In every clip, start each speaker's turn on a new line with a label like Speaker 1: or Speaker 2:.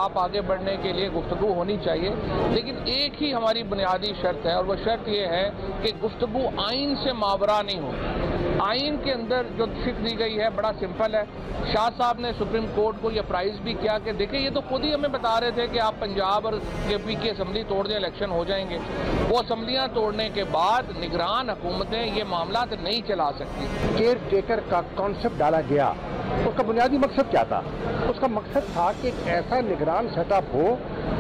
Speaker 1: आप आगे बढ़ने के लिए गुफ्तगू होनी चाहिए, लेकिन एक ही हमारी बुनियादी शर्त है और वह शर्त यह है कि गुफ्तगू आइन से मावरा नहीं हो। आइन के अंदर जो फिक्र दी गई है बड़ा सिंपल है। शाह साहब ने सुप्रीम कोर्ट को यह प्राइज भी किया कि देखिए ये तो खुद ही हमें बता रहे थे कि आप पंजाब और केपी की असम्बली तोड़ दें इलेक्शन हो जाएंगे। वो असम्बलियाँ तोड़ने के बाद निगरान हुकूमतें ये मामला नहीं चला सकती।
Speaker 2: केयर टेकर का कॉन्सेप्ट डाला गया, उसका बुनियादी मकसद क्या था? उसका मकसद था कि एक ऐसा निगरान सेटअप हो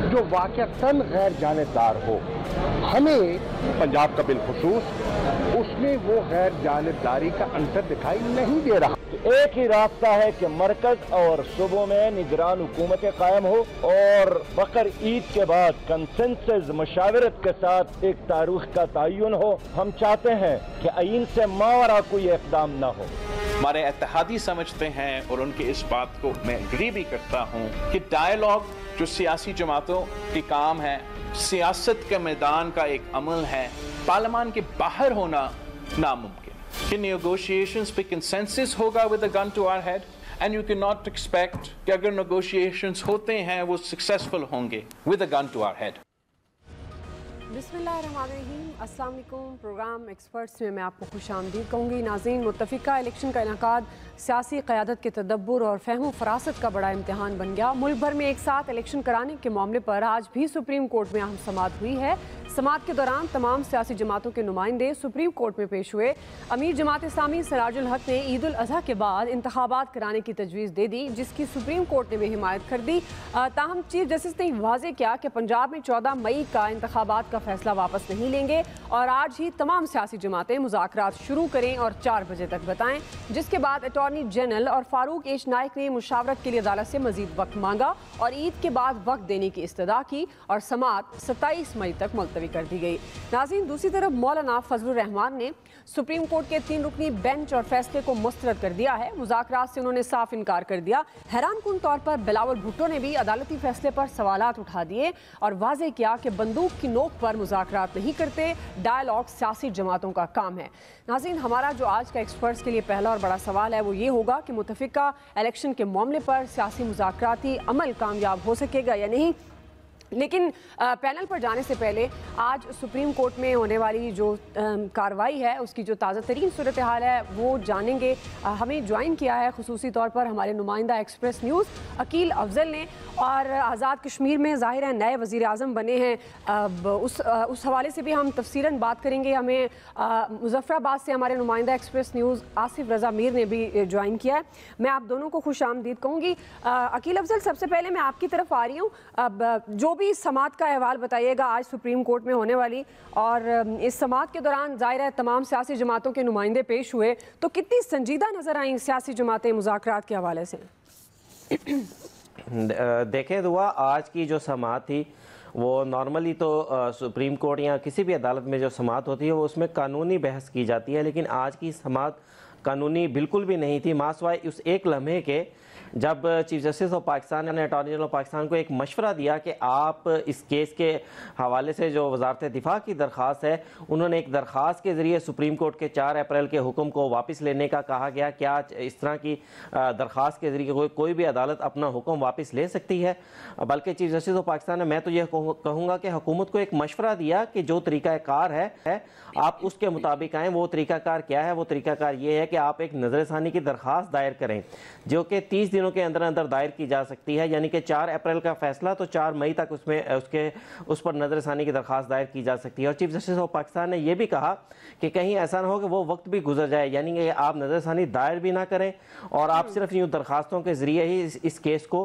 Speaker 2: जो वाकईतन गैर जानिबदार हो। हमें पंजाब का बिलखुसूस उसमें वो गैर जानिबदारी का अंतर दिखाई नहीं दे रहा।
Speaker 3: एक ही रास्ता है कि मरकज और सूबों में निगरान हुकूमतें कायम हो और बकर ईद के बाद कंसेंसस मशावरत के साथ एक तारीख का तयन हो। हम चाहते हैं कि आइन से मावरा कोई इक़दाम न हो।
Speaker 4: हमारे इत्तेहादी समझते हैं और उनके इस बात को मैं एग्री भी करता हूँ कि डायलॉग जो सियासी जमातों की काम है, सियासत के मैदान का एक अमल है, पार्लियामान के बाहर होना नामुमकिन कि नेगोशिएशंस पे कंसेंसस होगा with a gun to our head and you can not expect कि अगर नेगोशिएशंस होते हैं वो सक्सेसफुल होंगे with a gun to our head.
Speaker 5: बिस्मिल्लाहिर्रहमानिर्रहीम, अस्सलाम वालेकुम। प्रोग्राम एक्सपर्ट्स में मैं आपको खुशामदीद कहूँगी। नाज़रीन, मुत्तफ़िका इलेक्शन का इनेकाद सियासी क़यादत के तदब्बुर और फ़हम फ़रासत का बड़ा इम्तिहान बन गया। मुल्क भर में एक साथ इलेक्शन कराने के मामले पर आज भी सुप्रीम कोर्ट में अहम समाअत हुई है। समाअत के दौरान तमाम सियासी जमातों के नुमाइंदे सुप्रीम कोर्ट में पेश हुए। अमीर जमात इस्लामी सिराजुल हक ने ईद उल अज़हा के बाद इंतखाबात कराने की तजवीज़ दे दी, जिसकी सुप्रीम कोर्ट ने भी हिमायत कर दी। ताहम चीफ जस्टिस ने वाज़े किया कि पंजाब में 14 मई का इंतखाबात का फैसला वापस नहीं लेंगे और आज ही तमाम सियासी जमातें मुज़ाकरात शुरू करें और 4 बजे तक बताएं। जिसके बाद अटॉर्नी जनरल और फारूक एच नाइक ने मुशावरत के लिए अदालत से मजीद वक्त मांगा और ईद के बाद वक्त देने की इस्तदा की और समाअत 27 मई तक मुलतवी कर दी गई। नाज़रीन, दूसरी तरफ मौलाना फजलुर रहमान ने सुप्रीम कोर्ट के 3 रुकनी बेंच और फैसले को मुस्तरद कर दिया है। मुज़ाकरात से उन्होंने साफ इनकार कर दिया। हैरानकुन तौर पर बिलावल भुट्टो ने भी अदालती फैसले पर सवालात उठा दिए और वाज़े किया कि बंदूक की नोक पर मुज़ाकरात नहीं करते, डायलॉग सियासी जमातों का काम है। नाज़रीन, हमारा जो आज का एक्सपर्ट्स के लिए पहला और बड़ा सवाल है वो ये होगा कि मुत्तफ़िका इलेक्शन के मामले पर सियासी मुज़ाकराती अमल कामयाब हो सकेगा या नहीं। लेकिन पैनल पर जाने से पहले आज सुप्रीम कोर्ट में होने वाली जो कार्रवाई है उसकी जो ताज़ा तरीन सूरत हाल है वो जानेंगे। हमें ज्वाइन किया है खुसूसी तौर पर हमारे नुमाइंदा एक्सप्रेस न्यूज़ अकील अफजल ने और आज़ाद कश्मीर में ज़ाहिर है नए वज़ीर आज़म बने हैं। अब उस हवाले से भी हम तफसीलन बात करेंगे। हमें मुज़फ़्फ़राबाद से हमारे नुमाइंदा एक्सप्रेस न्यूज़ आसिफ रज़ा मीर ने भी ज्वाइन किया है। मैं आप दोनों को खुश आमदीद कहूँगी। अकील अफजल, सबसे पहले मैं आपकी तरफ आ रही हूँ। अब जो भी समाअत का अहवाल बताइएगा आज सुप्रीम कोर्ट में होने वाली, और इस समाअत के दौरान ज़ाहिर है तमाम सियासी जमातों के नुमाइंदे पेश हुए, तो कितनी संजीदा नज़र आई सियासी जमातें मुज़ाकरात के हवाले से?
Speaker 6: देखें दुआ, आज की जो समाअत थी वो नॉर्मली तो सुप्रीम कोर्ट या किसी भी अदालत में जो समाअत होती है वो उसमें कानूनी बहस की जाती है, लेकिन आज की समाअत कानूनी बिल्कुल भी नहीं थी। मासवाए उस एक लम्हे के जब चीफ जस्टिस ऑफ पाकिस्तान ने अटॉर्नी जनरल ऑफ पाकिस्तान को एक मशवरा दिया कि आप इस केस के हवाले से जो वजारत दिफा की दरख्वास्त है, उन्होंने एक दरख्वास्त के ज़रिए सुप्रीम कोर्ट के 4 अप्रैल के हुक्म को वापस लेने का कहा गया। क्या इस तरह की दरख्वास्त के ज़रिए कोई भी अदालत अपना हुक्म वापस ले सकती है? बल्कि चीफ जस्टिस ऑफ पाकिस्तान ने, मैं तो यह कहूँगा कि हुकूमत को एक मशवरा दिया कि जो तरीक़ाकार है आप उसके मुताबिक आएँ। वो तरीक़ाकार क्या है? वो तरीक़ाकार ये है कि आप एक नज़रसानी की दरख्वास्त दायर करें जो कि 30 दिनों के अंदर अंदर दायर की जा सकती है। यानी कि 4 अप्रैल का फैसला तो 4 मई तक उस पर नज़रसानी की दरख्वास्त दायर की जा सकती है। और चीफ जस्टिस ऑफ पाकिस्तान ने यह भी कहा कि कहीं ऐसा ना हो कि वो वक्त भी गुजर जाए, यानी कि आप नज़रसानी दायर भी ना करें और आप सिर्फ यूँ दरख्वास्तों के ज़रिए ही इस केस को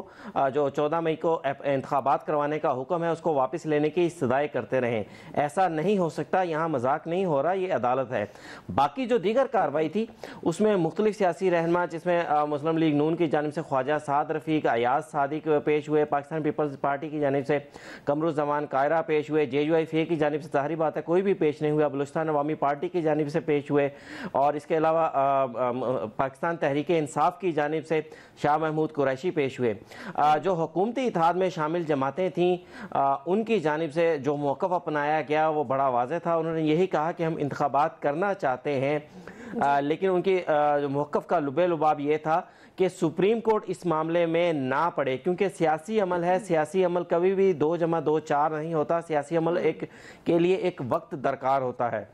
Speaker 6: जो 14 मई को इंतखाबात करवाने का हुक्म है उसको वापस लेने की इस्तदाई करते रहें। ऐसा नहीं हो सकता, यहाँ मजाक नहीं हो रहा, ये अदालत है। बाकी जो दीगर कार्रवाई थी उसमें मुख्तलिफ सियासी रहनुमा, जिसमें मुस्लिम लीग नून की जानिब से ख्वाजा साद रफ़ीक, अयाज सादिक पेश हुए, पाकिस्तान पीपल्स पार्टी की जानिब से कमरुज़्ज़मान कायरा पेश हुए, JUIF की जानिब से ज़ाहिर बात है कोई भी पेश नहीं हुआ, बलूचिस्तान अवामी पार्टी की जानिब से पेश हुए, और इसके अलावा पाकिस्तान तहरीक इंसाफ की जानिब से शाह महमूद कुरैशी पेश हुए। जो हुकूमती इत्तेहाद में शामिल जमातें थीं उनकी जानिब से जो मौक़िफ़ अपनाया गया वो बड़ा वाज़ेह था। उन्होंने यही कहा कि हम इंतखाबात करना चाहते हैं लेकिन उनकी मौक़िफ़ का लुबे-लुबाब ये था कि सुप्रीम कोर्ट इस मामले में ना पड़े, क्योंकि सियासी अमल है, सियासी अमल कभी भी 2 + 2 4 नहीं होता। सियासी अमल के लिए एक वक्त दरकार होता है,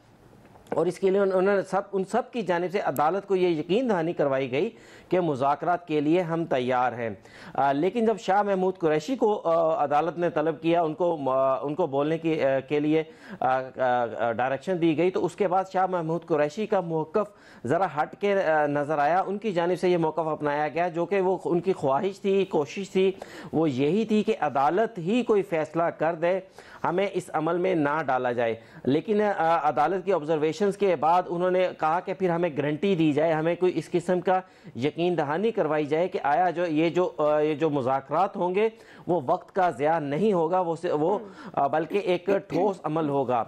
Speaker 6: और इसके लिए उन्होंने उन सब की जानिब से अदालत को ये यकीन दहानी करवाई गई कि मुज़ाकरात के लिए हम तैयार हैं। लेकिन जब शाह महमूद कुरैशी को अदालत ने तलब किया, उनको बोलने के लिए डायरेक्शन दी गई, तो उसके बाद शाह महमूद कुरैशी का मौक़िफ़ ज़रा हट के नज़र आया। उनकी जानिब से ये मौक़िफ़ अपनाया गया, जो कि वो उनकी ख्वाहिश थी, कोशिश थी, वो यही थी कि अदालत ही कोई फ़ैसला कर दे, हमें इस अमल में ना डाला जाए। लेकिन अदालत की ऑब्जर्वेशंस के बाद उन्होंने कहा कि फिर हमें गारंटी दी जाए, हमें कोई इस किस्म का यकीन दहानी करवाई जाए कि आया ये जो मुज़ाकरात होंगे वो वक्त का ज़िया नहीं होगा, वो बल्कि एक ठोस अमल होगा।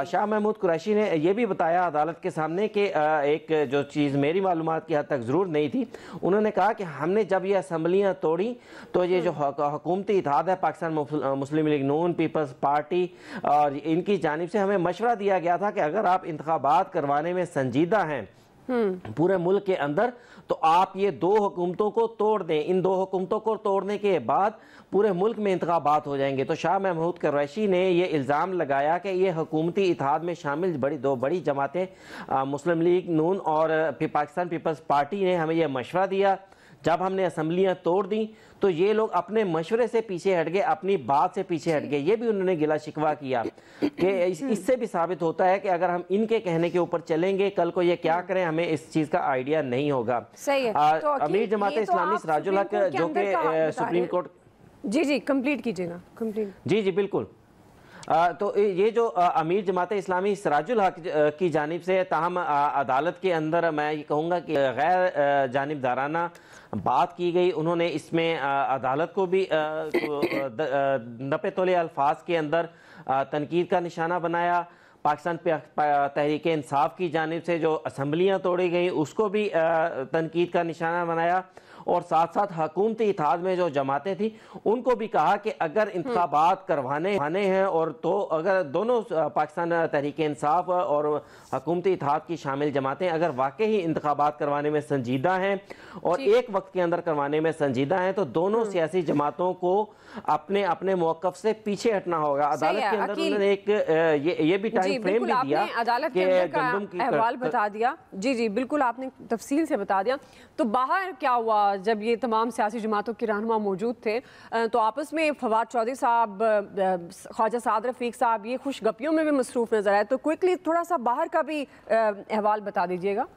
Speaker 6: शाह महमूद कुरैशी ने यह भी बताया अदालत के सामने कि एक जो चीज़ मेरी मालूमात की हद तक ज़रूर नहीं थी, उन्होंने कहा कि हमने जब ये असम्बलियाँ तोड़ी तो ये जो हुकूमती इत्तेहाद है पाकिस्तान मुस्लिम लीग नून, पीपल्स पार्टी और इनकी जानिब से हमें मशवरा दिया गया था कि अगर आप इंतखाबात करवाने में संजीदा हैं पूरे मुल्क के अंदर, तो आप ये 2 हुकूमतों को तोड़ दें। इन 2 हुकूमतों को तोड़ने के बाद पूरे मुल्क में इंतखाबात हो जाएंगे। तो शाह महमूद कुरैशी ने ये इल्ज़ाम लगाया कि ये हुकूमती इत्तेहाद में शामिल 2 बड़ी जमातें मुस्लिम लीग नून और पाकिस्तान पीपल्स पार्टी ने हमें यह मशवरा दिया। जब हमने असम्बलियाँ तोड़ दी तो ये लोग अपने मशवरे से पीछे हट गए, अपनी बात से पीछे हट गए। ये भी उन्होंने गिला शिकवा किया कि इससे भी साबित होता है कि अगर हम इनके कहने के ऊपर चलेंगे, कल को ये क्या करें हमें इस चीज़ का आइडिया नहीं होगा।
Speaker 5: सही है। तो
Speaker 6: अमीर जमात इस्लामी सिराजुल हक जो कि सुप्रीम कोर्ट,
Speaker 5: जी कंप्लीट कीजिएगा। कंप्लीट
Speaker 6: जी बिल्कुल। तो ये जो अमीर जमात इस्लामी सिराजुल हक की जानिब से ताहम अदालत के अंदर मैं ये कहूँगा कि गैर जानिबदाराना बात की गई। उन्होंने इसमें अदालत को भी नपे तोले अल्फाज के अंदर तनकीद का निशाना बनाया। पाकिस्तान तहरीक इंसाफ की जानिब से जो असम्बलियाँ तोड़ी गई उसको भी तनकीद का निशाना बनाया, और साथ साथ हुकूमती इत्तेहाद में जो जमातें थी उनको भी कहा कि अगर इंतखाबात करवाने हैं और तो अगर दोनों पाकिस्तान तहरीक इंसाफ और हुकूमती इत्तेहाद की शामिल जमातें अगर वाकई ही इंतखाबात करवाने में संजीदा हैं और एक वक्त के अंदर करवाने में संजीदा हैं, तो दोनों सियासी जमातों को अपने अपने मौक़िफ़ से पीछे हटना होगा। अदालत के अंदर उन्होंने एक ये भी टाइम फ्रेम भी दिया,
Speaker 5: अदालत के अंदर का अहवाल बता दिया। जी बिल्कुल, आपने तफसील से बता दिया। तो बाहर क्या हुआ जब ये तमाम सियासी जमातों के रहनुमा मौजूद थे? तो आपस में फवाद चौधरी साहब, ख्वाजा साद रफीक साहब ये खुशगपियों में भी मसरूफ नजर आए। तो क्विकली थोड़ा सा बाहर का भी अहवाल बता दीजिएगा।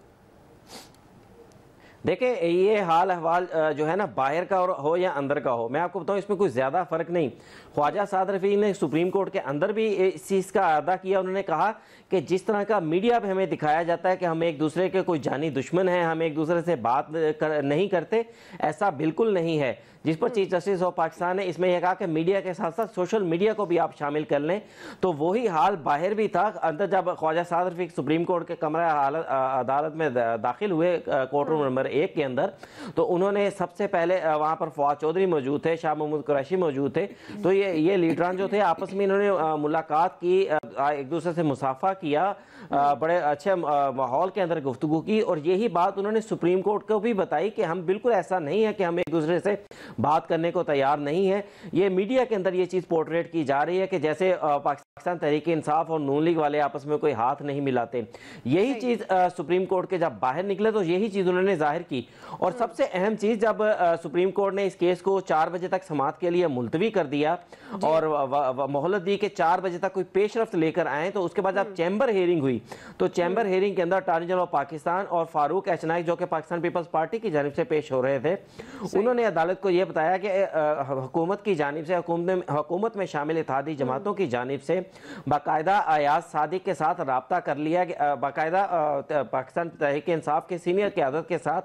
Speaker 6: देखिए, ये हाल अहवाल जो है ना, बाहर का हो या अंदर का हो, मैं आपको बताऊं इसमें कोई ज़्यादा फ़र्क नहीं। ख्वाजा साद रफ़ीक ने सुप्रीम कोर्ट के अंदर भी इस चीज़ का अदा किया। उन्होंने कहा कि जिस तरह का मीडिया पे हमें दिखाया जाता है कि हम एक दूसरे के कोई जानी दुश्मन हैं, हम एक दूसरे से बात नहीं करते, ऐसा बिल्कुल नहीं है। जिस पर चीफ जस्टिस ऑफ पाकिस्तान ने इसमें यह कहा कि मीडिया के साथ साथ सोशल मीडिया को भी आप शामिल कर लें, तो वही हाल बाहर भी था। अंदर जब ख्वाजा साद रफ़ीक सुप्रीम कोर्ट के कमरा अदालत में दाखिल हुए कोर्ट रूम नंबर 1 के अंदर, तो उन्होंने सबसे पहले वहाँ पर फवाद चौधरी मौजूद थे, शाह महमूद कुरैशी मौजूद थे, तो ये लीडरान जो थे आपस में इन्होंने मुलाकात की, एक दूसरे से मुसाफा किया, बड़े अच्छे माहौल के अंदर गुफ्तगू की, और यही बात उन्होंने सुप्रीम कोर्ट को भी बताई कि हम बिल्कुल ऐसा नहीं है कि हम एक दूसरे से बात करने को तैयार नहीं है। ये मीडिया के अंदर ये चीज़ पोर्ट्रेट की जा रही है कि जैसे पाकिस्तान तहरीक इंसाफ और नून लीग वाले आपस में कोई हाथ नहीं मिलाते। यही चीज़ सुप्रीम कोर्ट के जब बाहर निकले तो यही चीज़ उन्होंने जाहिर की। और सबसे अहम चीज़, जब सुप्रीम कोर्ट ने इस केस को 4 बजे तक समाअत के लिए मुलतवी कर दिया और मोहलत दी कि 4 बजे तक कोई पेशरफ्त लेकर आए, तो उसके बाद जब चैम्बर हियरिंग हुई तो चैम्बर हियरिंग के अंदर अटॉर्नी जनरल ऑफ पाकिस्तान और फारूक एच नाइक जो कि पाकिस्तान पीपल्स पार्टी की जानिब से पेश हो रहे थे, उन्होंने अदालत को यह बताया कि हुकूमत की जानिब से, हुकूमत में शामिल इत्तेहादी जमातों की जानिब से बाकायदा अयाज सादिक के साथ रब्ता कर लिया, बाकायदा पाकिस्तान तहरीक इंसाफ के सीनियर क़यादत के साथ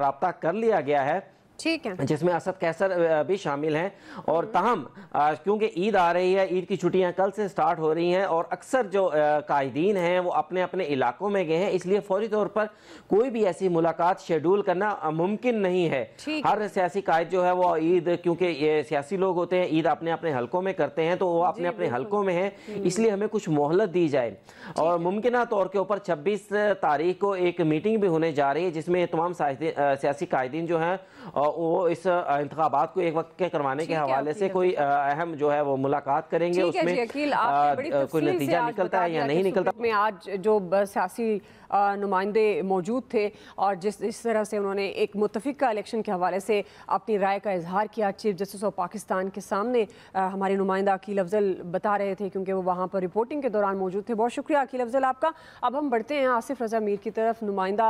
Speaker 6: रब्ता कर लिया गया है
Speaker 5: ठीक है,
Speaker 6: जिसमें असद कैसर भी शामिल हैं। और ताहम क्योंकि ईद आ रही है, ईद की छुट्टियां कल से स्टार्ट हो रही हैं और अक्सर जो कायदीन हैं वो अपने अपने इलाकों में गए हैं, इसलिए फौरी तौर पर कोई भी ऐसी मुलाकात शेड्यूल करना मुमकिन नहीं है। हर सियासी कायद जो है वो ईद, क्योंकि ये सियासी लोग होते हैं, ईद अपने अपने हलकों में करते हैं, तो वो अपने अपने हलकों में हैं, इसलिए हमें कुछ मोहलत दी जाए। और मुमकिन तौर के ऊपर 26 तारीख को एक मीटिंग भी होने जा रही है, जिसमें तमाम सियासी कायदीन जो हैं वो इस इंतखाबात को एक वक्त के करवाने के हवाले से कोई अहम जो है वो मुलाकात करेंगे, उसमें कोई नतीजा निकलता है या नहीं निकलता।
Speaker 5: में आज जो सियासी नुमाइंदे मौजूद थे और जिस तरह से उन्होंने एक मुत्तफिका इलेक्शन के हवाले से अपनी राय का इजहार किया चीफ जस्टिस ऑफ पाकिस्तान के सामने, हमारे नुमाइंदा अकील अफजल बता रहे थे क्योंकि वो वहाँ पर रिपोर्टिंग के दौरान मौजूद थे। बहुत शुक्रिया अकील अफजल आपका। अब हम बढ़ते हैं आसिफ रजा मीर की तरफ, नुमाइंदा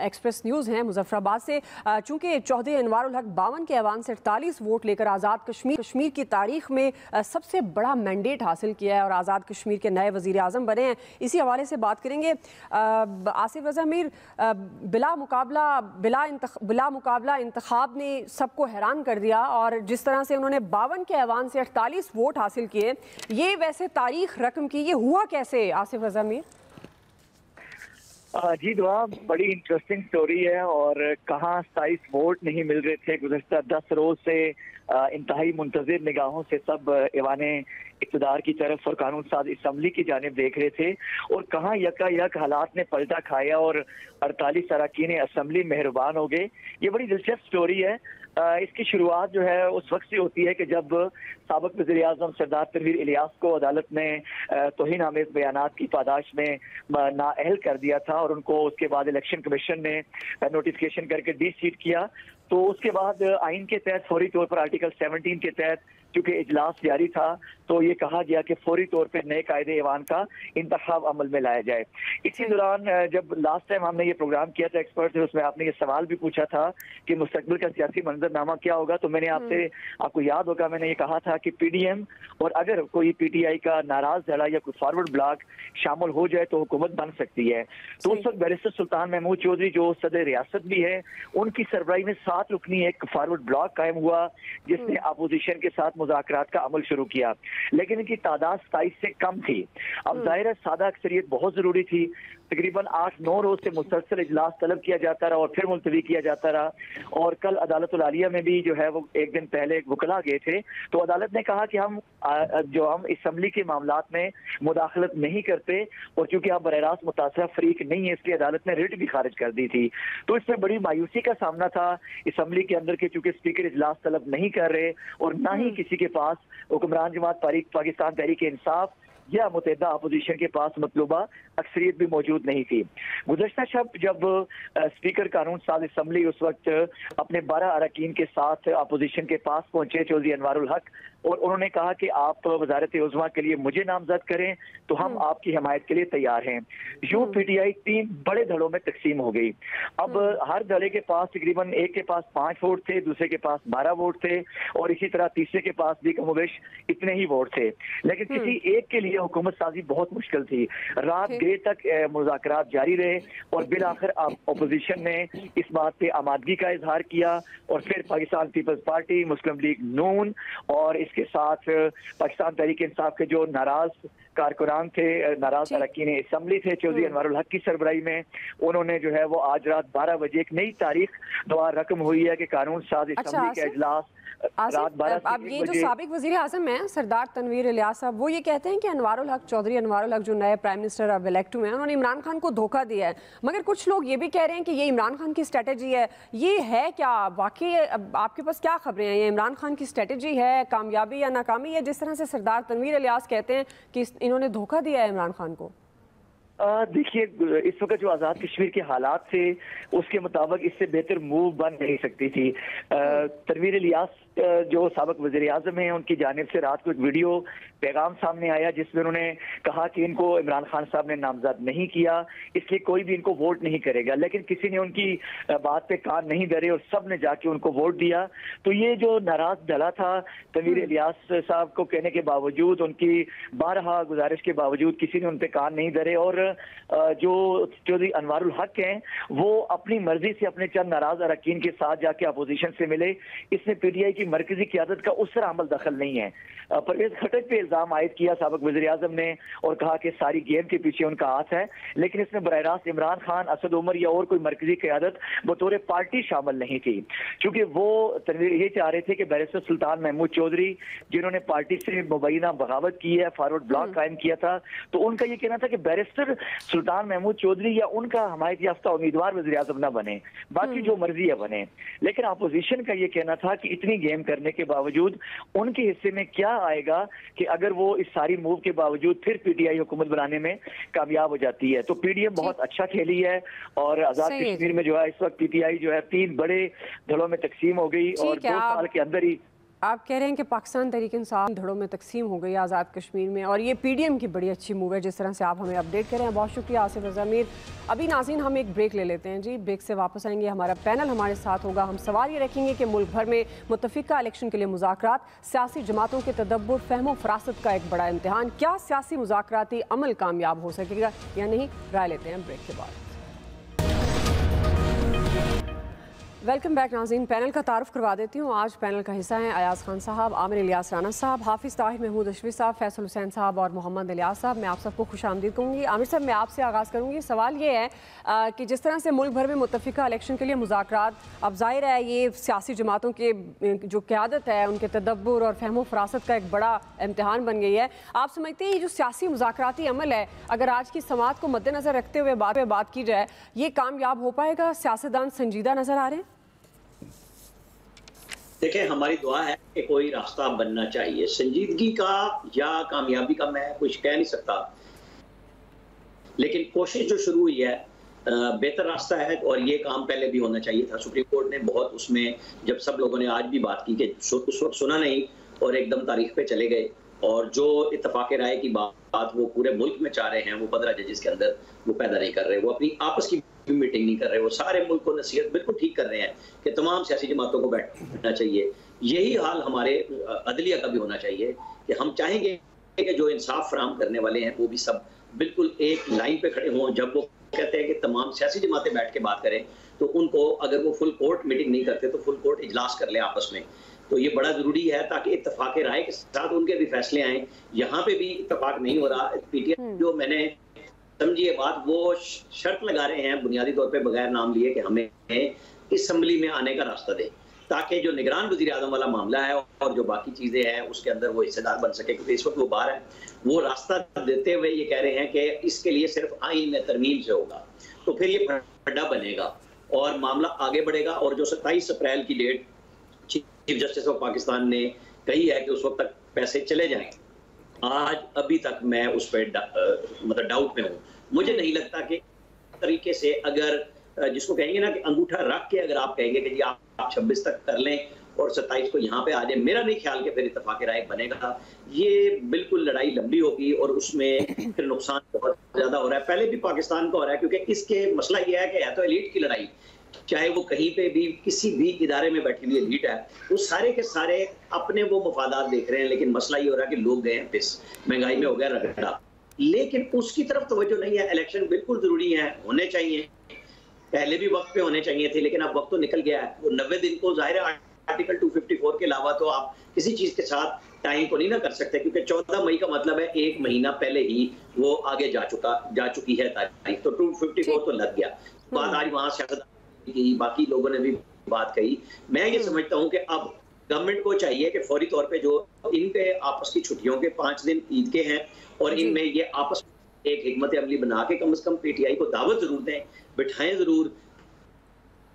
Speaker 5: एक्सप्रेस न्यूज़ हैं मुजफ्फराबाद से। चूँकि चौधरी अनवारुल हक 52 के ऐवान से 48 वोट लेकर आज़ाद कश्मीर की तारीख में सबसे बड़ा मैंडेट हासिल किया है और आज़ाद कश्मीर के नए वज़ीर आज़म बने हैं। इसी हवाले से बात करेंगे। आसिफ रजा मीर, बिला मुकाबला इंतखाब ने सबको हैरान कर दिया और जिस तरह से उन्होंने 52 के ऐवान से 48 वोट हासिल किए, ये वैसे तारीख रकम की, ये हुआ कैसे आसिफ रजा मीर?
Speaker 7: जी दुआ, बड़ी इंटरेस्टिंग स्टोरी है और कहाँ 27 वोट नहीं मिल रहे थे। गुज़श्ता 10 रोज से इंतहाई मुंतज़िर निगाहों से सब ऐवाने इक़्तिदार की तरफ और कानून साज असम्बली की जानिब देख रहे थे और कहाँ यकायक हालात ने पलटा खाया और 48 अरकान असम्बली मेहरबान हो गए। ये बड़ी दिलचस्प स्टोरी है। इसकी शुरुआत जो है उस वक्त से होती है कि जब साबिक़ वज़ीर आज़म सरदार तनवीर इलियास को अदालत ने तौहीन आमेज़ बयानात की पादाश में नाअहल कर दिया था और उनको उसके बाद इलेक्शन कमीशन ने नोटिफिकेशन करके डिसीट किया। तो उसके बाद आइन के तहत फौरी तौर पर आर्टिकल 17 के तहत चूंकि इजलास जारी था तो ये कहा गया कि फौरी तौर पर नए कायदे ऐवान का इंतखाब अमल में लाया जाए। इसी दौरान जब लास्ट टाइम हमने ये प्रोग्राम किया था एक्सपर्ट से, उसमें आपने ये सवाल भी पूछा था कि मुस्तकबिल का सियासी मंजरनामा क्या होगा, तो मैंने आपको याद होगा मैंने ये कहा था कि PDM और अगर कोई PTI का नाराज धड़ा या कोई फॉरवर्ड ब्लॉक शामिल हो जाए तो हुकूमत बन सकती है। तो उस वक्त बैरिस्टर सुल्तान महमूद चौधरी जो सदर रियासत भी है, उनकी सरबराही में 7 रुकनी एक फॉरवर्ड ब्लॉक कायम हुआ जिसने अपोजिशन के साथ मुज़ाकरात का अमल शुरू किया, लेकिन इनकी तादाद 27 से कम थी। अब जाहिर है सादा अक्सरियत बहुत जरूरी थी। तकरीबन 8-9 रोज से मुसलसल इजलास तलब किया जाता रहा और फिर मुलतवी किया जाता रहा और कल अदालत आलिया में भी जो है वो एक दिन पहले वकला गए थे। तो अदालत ने कहा कि हम असम्बली के मामलात में मुदाखलत नहीं करते और चूंकि आप बराह रास्त मुतासरा फरीक नहीं है, इसलिए अदालत ने रिट भी खारिज कर दी थी। तो इसमें बड़ी मायूसी का सामना था असम्बली के अंदर के, चूंकि स्पीकर इजलास तलब नहीं कर रहे और ना ही किसी के पास हुक्मरान जमात पाकिस्तान तहरीक इंसाफ या मुतहदा अपोजिशन के पास मतलूबा अक्सरियत भी मौजूद नहीं थी। गुज़श्ता शब जब स्पीकर कानून साज असम्बली उस वक्त अपने 12 अरकान के साथ अपोजिशन के पास पहुंचे चौधरी अनवारुल हक, और उन्होंने कहा कि आप वजारत उज़्मा के लिए मुझे नामजद करें तो हम आपकी हिमायत के लिए तैयार हैं। यूं PTI 3 बड़े धड़ों में तकसीम हो गई। अब हर धड़े के पास तकरीबन एक के पास 5 वोट थे, दूसरे के पास 12 वोट थे और इसी तरह तीसरे के पास भी कमोबेश इतने ही वोट थे। लेकिन किसी एक के लिए हुकूमत साजी बहुत मुश्किल थी। रात देर तक मुज़ाकरात जारी रहे और बिल आखिर अपोजिशन ने इस बात पे आमादगी का इजहार किया और फिर पाकिस्तान पीपल्स पार्टी, मुस्लिम लीग नून और इसके साथ पाकिस्तान तहरीक इंसाफ के जो नाराज कारकुनान थे, नाराज अरकान असम्बली थे चौधरी अनवारुल हक की सरबराही में, उन्होंने जो है वो आज रात 12 बजे एक नई तारीख दुआ रकम हुई है कि कानून साज असम्बली का इजलास रात 12 से 1 बजे।
Speaker 5: ये जो साबिक वज़ीर आज़म हैं सरदार तनवीर इलियास साहब, वो ये कहते हैं कि चौधरी अनवारुल हक जो नए प्राइम मिनिस्टर अब इलेक्ट हुए हैं, उन्होंने इमरान खान को धोखा दिया है। मगर कुछ लोग ये भी कह रहे हैं कि ये इमरान खान की स्ट्रेटेजी है। ये है क्या वाकई? आपके पास क्या खबरें हैं? ये इमरान खान की स्ट्रेटेजी है, कामयाबी या नाकामी है, जिस तरह से सरदार तनवीर इलियास कहते हैं कि इन्होंने धोखा दिया है इमरान खान को?
Speaker 7: देखिए, इस वक्त जो आज़ाद कश्मीर के हालात थे उसके मुताबिक इससे बेहतर मूव बन नहीं सकती थी। तनवीर इलियास जो साबिक वज़ीर आज़म हैं उनकी जानिब से रात को एक वीडियो पैगाम सामने आया जिसमें उन्होंने कहा कि इनको इमरान खान साहब ने नामजद नहीं किया, इसलिए कोई भी इनको वोट नहीं करेगा। लेकिन किसी ने उनकी बात पे कान नहीं धरे और सब ने जाके उनको वोट दिया। तो ये जो नाराज दला था तनवीर इलियास साहब को कहने के बावजूद, उनकी बारहा गुजारिश के बावजूद किसी ने उन पे कान नहीं धरे। और जो चौधरी अनवारुल हक हैं वो अपनी मर्जी से अपने चंद नाराज अरकान के साथ जाके अपोजिशन से मिले। इसमें पीटीआई की मरकजी क़यादत का उस तरह अमल दखल नहीं है। परवेज खटक पे इल्जाम आयद किया साबिक वज़ीर आज़म ने और कहा कि सारी गेम के पीछे उनका हाथ है, लेकिन इसमें बराह रास्त इमरान खान, असद उमर या और कोई मरकजी क़यादत बतौर पार्टी शामिल नहीं थी, क्योंकि वो तनवीर ये चाह रहे थे कि बैरिस्टर सुल्तान महमूद चौधरी जिन्होंने पार्टी से मुबैना बगावत की है, फॉरवर्ड ब्लॉक कायम किया था, तो उनका ये कहना था कि बैरिस्टर सुल्तान महमूद चौधरी या उनका हमायत याफ्ता उम्मीदवार वज़ीर आज़म न बने, बाकी जो मर्जी है बने। लेकिन अपोजिशन का ये कहना था कि इतनी गेम करने के बावजूद उनके हिस्से में क्या आएगा कि अगर वो इस सारी मूव के बावजूद फिर पीटीआई हुकूमत बनाने में कामयाब हो जाती है। तो पीडीएम बहुत अच्छा खेली है और आजाद कश्मीर में जो है इस वक्त पीटीआई जो है 3 बड़े धड़ों में तकसीम हो गई और 2 साल के अंदर ही
Speaker 5: आप कह रहे हैं कि पाकिस्तान तहरीक इंसाफ धड़ों में तकसीम हो गई आज़ाद कश्मीर में, और ये पीडीएम की बड़ी अच्छी मूव है जिस तरह से आप हमें अपडेट कर रहे हैं। बहुत शुक्रिया आसिफ रज़ा मीर। अभी नाज़रीन हम एक ब्रेक ले लेते हैं जी, ब्रेक से वापस आएंगे, हमारा पैनल हमारे साथ होगा। हम सवाल ये रखेंगे कि मुल्क भर में मुत्तफ़िका इलेक्शन के लिए मुज़ाकरात, सियासी जमातों के तदब्बुर, फ़हम फ़रासत का एक बड़ा इम्तिहान, क्या सियासी मुज़ाकराती अमल कामयाब हो सकेगा या नहीं, राय लेते हैं ब्रेक के बाद। वेलकम बैक नाज़रीन, पैनल का तारुफ करवा देती हूँ। आज पैनल का हिस्सा हैं अयाज़ खान साहब, आमिर इलियास राना साहब, हाफिज़ ताहिर महमूद अशवी साहब, फैसल हुसैन साहब और मोहम्मद इलियास साहब। मैं आप सबको खुशामदीद कहूँगी। आमिर साहब, मैं आपसे आगाज़ करूँगी। सवाल ये है कि जिस तरह से मुल्क भर में मुत्तफ़िका इलेक्शन के लिए मुज़ाकरात, अब ज़ाहिर है ये सियासी जमातों के जो क़यादत है उनके तदब्बुर और फ़हम फ़रासत का एक बड़ा इम्तिहान बन गई है। आप समझते हैं ये जो सियासी मुज़ाकराती अमल है, अगर आज की समात को मद्देनज़र रखते हुए बात की जाए, ये कामयाब हो पाएगा? सियासतदान संजीदा नज़र आ रहे हैं?
Speaker 8: देखिए, हमारी दुआ है कि कोई रास्ता बनना चाहिए। संजीदगी का या कामयाबी का मैं कुछ कह नहीं सकता, लेकिन कोशिश जो शुरू हुई है बेहतर रास्ता है और ये काम पहले भी होना चाहिए था। सुप्रीम कोर्ट ने बहुत उसमें, जब सब लोगों ने आज भी बात की कि उस वक्त सुना नहीं और एकदम तारीख पे चले गए, और जो इत्तफाक राय की बात वो पूरे मुल्क में चाह रहे हैं वो 15 जजेस के अंदर वो पैदा नहीं कर रहे, वो अपनी आपस की मीटिंग नहीं कर रहे, वो सारे मुल्क को नसीहत बिल्कुल ठीक कर रहे हैं कि तमाम सियासी जमातों को बैठना चाहिए। यही हाल हमारे अदलिया का भी होना चाहिए कि हम चाहेंगे कि जो इंसाफ फराहम करने वाले हैं वो भी सब बिल्कुल एक लाइन पे खड़े हों। जब वो कहते हैं कि तमाम सियासी जमातें बैठ के बात करें, तो उनको अगर वो फुल कोर्ट मीटिंग नहीं करते तो फुल कोर्ट इजलास कर ले आपस में। तो ये बड़ा जरूरी है ताकि इत्तफाक राय के साथ उनके भी फैसले आए। यहाँ पे भी इत्तफाक नहीं हो रहा। पीटीआई जो मैंने समझी ये बात, वो शर्त लगा रहे हैं बुनियादी तौर पे बगैर नाम लिए कि हमें असम्बली में आने का रास्ता दे, ताकि जो निगरान वज़ीर आज़म वाला मामला है और जो बाकी चीजें हैं उसके अंदर वो हिस्सेदार बन सके, क्योंकि इस वक्त वो बाहर है। वो रास्ता देते हुए ये कह रहे हैं कि इसके लिए सिर्फ आईन में तरमीम से होगा, तो फिर ये खड्डा बनेगा और मामला आगे बढ़ेगा। और जो 27 अप्रैल की date chief justice of Pakistan ने कही है कि उस वक्त तक पैसे चले जाएं, आज अभी तक मैं उस पर मतलब डाउट में हूँ। मुझे नहीं लगता कि तरीके से अगर जिसको कहेंगे ना कि अंगूठा रख के अगर आप कहेंगे कि जी आप 26 तक कर लें और 27 को यहाँ पे आ जाए, मेरा नहीं ख्याल कि फिर इत्तफाक राय बनेगा। ये बिल्कुल लड़ाई लंबी होगी और उसमें फिर नुकसान बहुत ज्यादा हो रहा है। पहले भी पाकिस्तान का हो रहा है, क्योंकि इसके मसला ये है कि है तो एलीट की लड़ाई, चाहे वो कहीं पे भी किसी भी इदारे में बैठी हुई एलीट है, वो सारे के सारे अपने वो मफादात देख रहे हैं। लेकिन मसला ये हो रहा है कि लोग गए हैं पिस, महंगाई में हो गया रगड़ा, लेकिन उसकी तरफ तवज्जो नहीं है। इलेक्शन बिल्कुल जरूरी है, होने चाहिए, पहले भी वक्त पे होने चाहिए थे, लेकिन अब वक्त तो निकल गया है। वो 90 दिन को जाहिर है आर्टिकल 254 के अलावा तो आप किसी चीज के साथ टाइम को नहीं ना कर सकते, क्योंकि 14 मई का मतलब है 1 महीना पहले ही वो आगे जा चुकी है तारीख, तो 254 तो लग गया। बात आज वहां सियासत की बाकी लोगों ने भी बात कही। मैं ये समझता हूँ कि अब गवर्नमेंट को चाहिए कि फौरी तौर पे जो इनके आपस की छुट्टियों के 5 दिन ईद के हैं और इनमें ये आपस में एक हिकमत अमली बना के कम से कम पीटीआई को दावत जरूर दें, बिठाएं जरूर।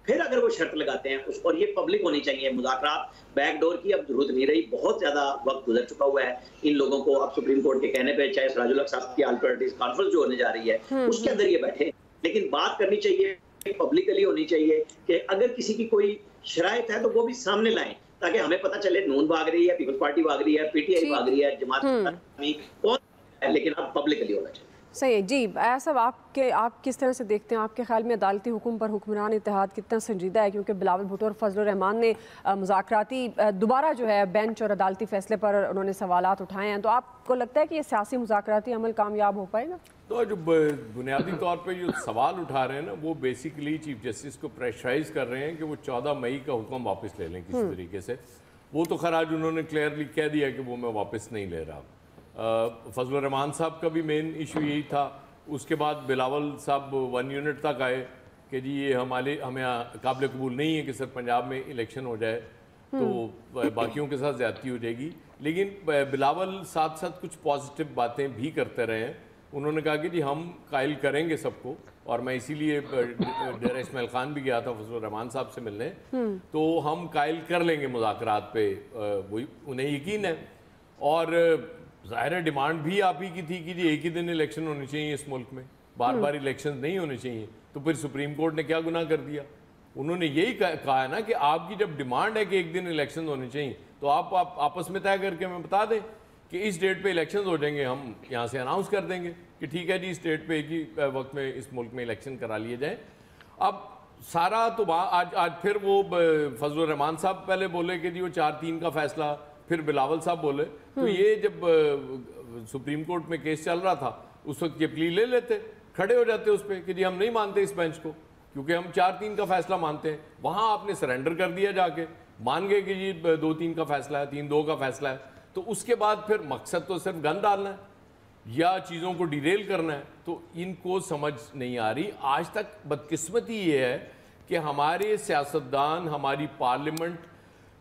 Speaker 8: फिर अगर वो शर्त लगाते हैं और ये पब्लिक होनी चाहिए, मुज़ाकरात बैकडोर की अब जरूरत नहीं रही, बहुत ज्यादा वक्त गुजर चुका हुआ है इन लोगों को। अब सुप्रीम कोर्ट के कहने पे चाहे सराजुल हक साहब की अल्टरनेटिव कॉन्फ्रेंस जो होने जा रही है उसके अंदर ये बैठे, लेकिन बात करनी चाहिए पब्लिकली होनी चाहिए कि अगर किसी की कोई शरायत है तो वो भी सामने लाएं। ताकि हमें पता चले नून भाग रही है, पीपल्स पार्टी भाग रही है, पीटीआई भाग रही है, जमात कौन है, लेकिन अब पब्लिकली होना चाहिए।
Speaker 5: सही है जी। ऐसा आप किस तरह से देखते हैं, आपके ख्याल में अदालती हुक्म पर हुक्मरान इत्तेहाद कितना संजीदा है? क्योंकि बिलावल भुट्टो और फजलुर रहमान ने मुज़ाकराती दोबारा जो है बेंच और अदालती फैसले पर उन्होंने सवालात उठाए हैं, तो आपको लगता है कि ये सियासी मुज़ाकराती अमल कामयाब हो पाएगा?
Speaker 9: तो जो बुनियादी तौर पे जो सवाल उठा रहे हैं ना, वो बेसिकली चीफ जस्टिस को प्रेशराइज कर रहे हैं कि वो 14 मई का हुक्म वापस ले लें किसी तरीके से। वो तो खैर आज उन्होंने क्लियरली कह दिया कि वो मैं वापस नहीं ले रहा। फजलुर रहमान साहब का भी मेन इशू यही था। उसके बाद बिलावल साहब 1 यूनिट तक आए कि जी ये हमें काबिल कबूल नहीं है कि सर पंजाब में इलेक्शन हो जाए तो बाकियों के साथ ज़्यादती हो जाएगी। लेकिन बिलावल साथ साथ कुछ पॉजिटिव बातें भी करते रहे हैं। उन्होंने कहा कि जी हम कायल करेंगे सबको, और मैं इसीलिए डेरा इस्माइल खान भी गया था फजलुर रहमान साहब से मिलने, तो हम कायल कर लेंगे मुज़ाकरात पे, वही उन्हें यकीन है। और ज़ाहिर डिमांड भी आप ही की थी कि जी एक ही दिन इलेक्शन होने चाहिए इस मुल्क में, बार बार इलेक्शन नहीं होने चाहिए। तो फिर सुप्रीम कोर्ट ने क्या गुनाह कर दिया? उन्होंने यही कहा है ना कि आपकी जब डिमांड है कि एक दिन इलेक्शन होने चाहिए, तो आप आपस में तय करके हमें बता दें कि इस डेट पे इलेक्शन हो जाएंगे, हम यहाँ से अनाउंस कर देंगे कि ठीक है जी इस डेट पे एक ही वक्त में इस मुल्क में इलेक्शन करा लिए जाए। अब सारा तो आज फिर वो फजलुर रहमान साहब पहले बोले कि जी वो 4-3 का फैसला, फिर बिलावल साहब बोले। तो ये जब सुप्रीम कोर्ट में केस चल रहा था उस वक्त ये प्ली ले लेते, खड़े हो जाते उस पर कि जी हम नहीं मानते इस बेंच को, क्योंकि हम 4-3 का फैसला मानते हैं। वहाँ आपने सरेंडर कर दिया, जाके मान गए कि जी 2-3 का फैसला है, 3-2 का फैसला है। तो उसके बाद फिर मकसद तो सिर्फ गन डालना है या चीज़ों को डिरेल करना है। तो इनको समझ नहीं आ रही। आज तक बदकिस्मती ये है कि हमारे सियासतदान, हमारी पार्लियामेंट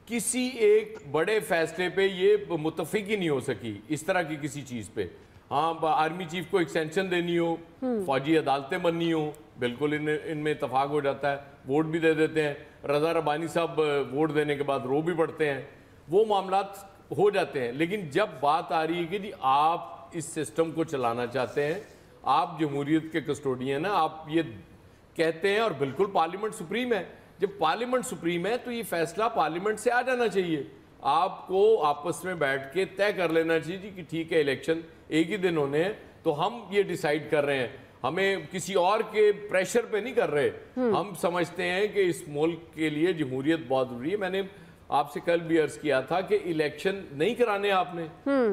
Speaker 9: किसी एक बड़े फैसले पे ये मुत्तफिक ही नहीं हो सकी इस तरह की किसी चीज़ पे। हाँ, आर्मी चीफ को एक्सटेंशन देनी हो, फौजी अदालतें बननी हो, बिल्कुल इनमें इतफाक हो जाता है, वोट भी दे देते हैं। रज़ा रब्बानी साहब वोट देने के बाद रो भी पड़ते हैं, वो मामलात हो जाते हैं। लेकिन जब बात आ रही है कि जी आप इस सिस्टम को चलाना चाहते हैं, आप जमहूरियत के कस्टोडियन हैं, आप ये कहते हैं, और बिल्कुल पार्लियामेंट सुप्रीम है। जब पार्लियामेंट सुप्रीम है तो ये फैसला पार्लियामेंट से आ जाना चाहिए। आपको आपस में बैठ के तय कर लेना चाहिए जी कि ठीक है इलेक्शन एक ही दिन होने हैं, तो हम ये डिसाइड कर रहे हैं, हमें किसी और के प्रेशर पे नहीं कर रहे। हम समझते हैं कि इस मुल्क के लिए जमहूरियत बहुत जरूरी है। मैंने आपसे कल भी अर्ज किया था कि इलेक्शन नहीं कराने आपने,